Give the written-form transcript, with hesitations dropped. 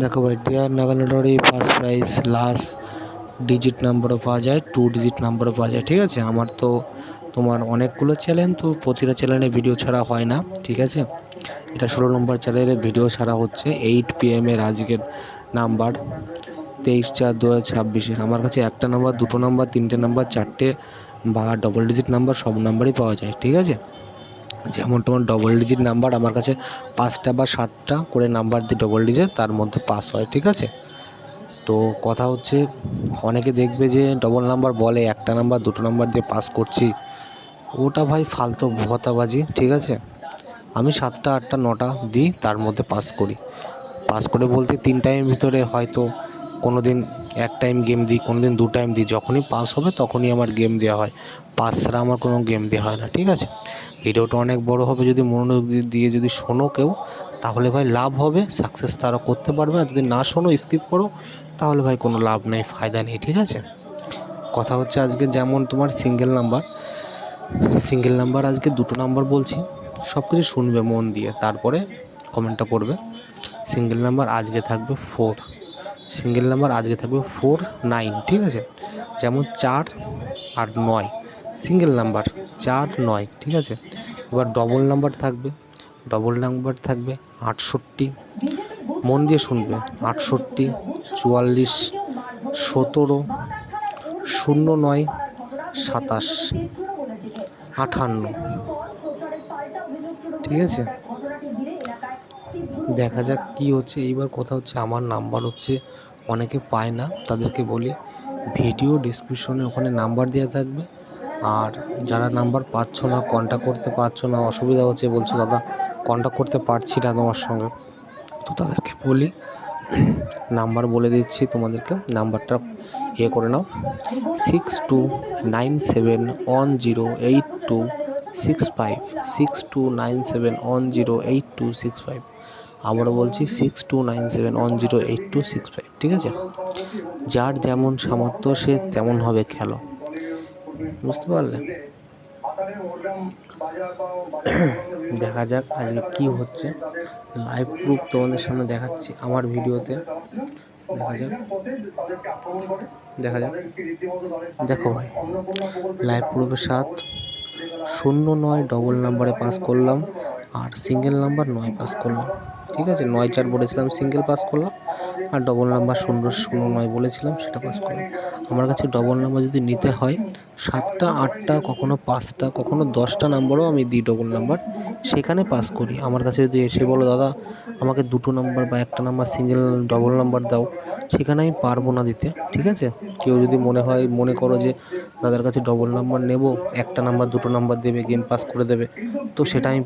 দেখো ভাই, dear Naga lottery first prize last digit নাম্বারও পাওয়া যায়, 2 ডিজিট নাম্বারও পাওয়া যায়। ঠিক আছে, আমার তো তোমার অনেকগুলো চ্যানেল, তো প্রতিটা চ্যানেলে ভিডিও ছাড়া হয় না। ঠিক আছে, এটা 16 নম্বর চ্যানেলে ভিডিও ছাড়া হচ্ছে 8 PM এর আজকের নাম্বার 23/4/2026। আমার কাছে একটা নাম্বার, দুটো নাম্বার, তিনটে নাম্বার, চারটে বা ডবল ডিজিট নাম্বার সব নাম্বারই পাওয়া যায়। ঠিক আছে, যেমন তোমার ডবল ডিজিট নাম্বার আমার কাছে 5টা বা 7টা করে নাম্বার দিয়ে ডবল ডিজিট তার মধ্যে পাস হয়। ঠিক আছে, তো কথা হচ্ছে অনেকে দেখবে যে ডবল নাম্বার বলে একটা নাম্বার দুটো নাম্বার দিয়ে পাস করছি, ওটা ভাই ফালতু ভোঁতাবাজি। ঠিক আছে, আমি 7টা 8টা 9টা দিই, তার মধ্যে পাস করি। পাস করে বলতে 3 টাইমের ভিতরে হয়তো কোনো দিন 1 টাইম গেম দিই, কোনো দিন 2 টাইম দিই। যখনই পাস হবে তখনই আমার গেম দেওয়া হয়, পাস ছাড়া আমার কোনো গেম দেওয়া হয় না। ঠিক আছে, ভিডিওটা অনেক বড় হবে, যদি মনোযোগ দিয়ে যদি শোনো কেউ তাহলে ভাই লাভ হবে, সাকসেস তারা করতে পারবে। আর যদি না শোনো, স্কিপ করো, তাহলে ভাই কোনো লাভ নেই, ফায়দা নেই। ঠিক আছে, কথা হচ্ছে আজকে যেমন তোমার সিঙ্গেল নাম্বার আজকে দুটো নাম্বার বলছি, সব কিছু শুনবে মন দিয়ে, তারপরে কমেন্টটা করবে। সিঙ্গেল নাম্বার আজকে থাকবে 4, সিঙ্গেল নাম্বার আজকে থাকবে 4 9। ঠিক আছে, যেমন 4 আর 9 সিঙ্গেল নাম্বার, 4 9। ঠিক আছে, এবার ডবল নাম্বার থাকবে 68, মন দিয়ে শুনবে, 68 44 17 09 27 58। ঠিক আছে, দেখা যাক কি হচ্ছে এইবার। কথা হচ্ছে আমার নাম্বার হচ্ছে অনেকে পায় না, তাদেরকে বলি ভিডিও ডিসক্রিপশনে ওখানে নাম্বার দেওয়া থাকবে। আর যারা নাম্বার পাচ্ছ না, কন্ট্যাক্ট করতে পারছো না, অসুবিধা হচ্ছে, বলছো দাদা কন্ট্যাক্ট করতে পারছি না তোমার সঙ্গে, তো তাদেরকে বলি নাম্বার বলে দিচ্ছি তোমাদেরকে, নাম্বারটা করে নাও 6297108265, 6297108265। আবারও বলছি 6297108265। ঠিক আছে, যার যেমন সামর্থ্য সে তেমনভাবে খেলো, বুঝতে পারলে? দেখা যাক আজকে কি হচ্ছে, লাইভ প্রুফ তোমাদের সামনে দেখাচ্ছি আমার ভিডিওতে। দেখা যাক দেখো ভাই, লাইভ প্রুফের 709 ডবল নাম্বারে পাস করলাম, আর সিঙ্গেল নাম্বার 9 পাস করলাম। ঠিক আছে, 9/4 বলেছিলাম, সিঙ্গেল পাস করলাম, আর ডবল নাম্বার 009 বলেছিলাম, সেটা পাস করলাম। আমার কাছে ডবল নাম্বার যদি নিতে হয় 7টা 8টা, কখনো 5টা, কখনো 10টা নাম্বারও আমি দিই ডবল নাম্বার, সেখানে পাস করি। আমার কাছে যদি এসে বলো দাদা আমাকে 2টো নাম্বার বা 1টা নাম্বার সিঙ্গেল ডবল নাম্বার দাও, সেখানে আমি পারবো না দিতে। ঠিক আছে, কেউ যদি মনে করো যে দাদার কাছে ডবল নাম্বার নেব, 1টা নাম্বার 2টো নাম্বার দেবে, গেম পাস করে দেবে, তো সেটা আমি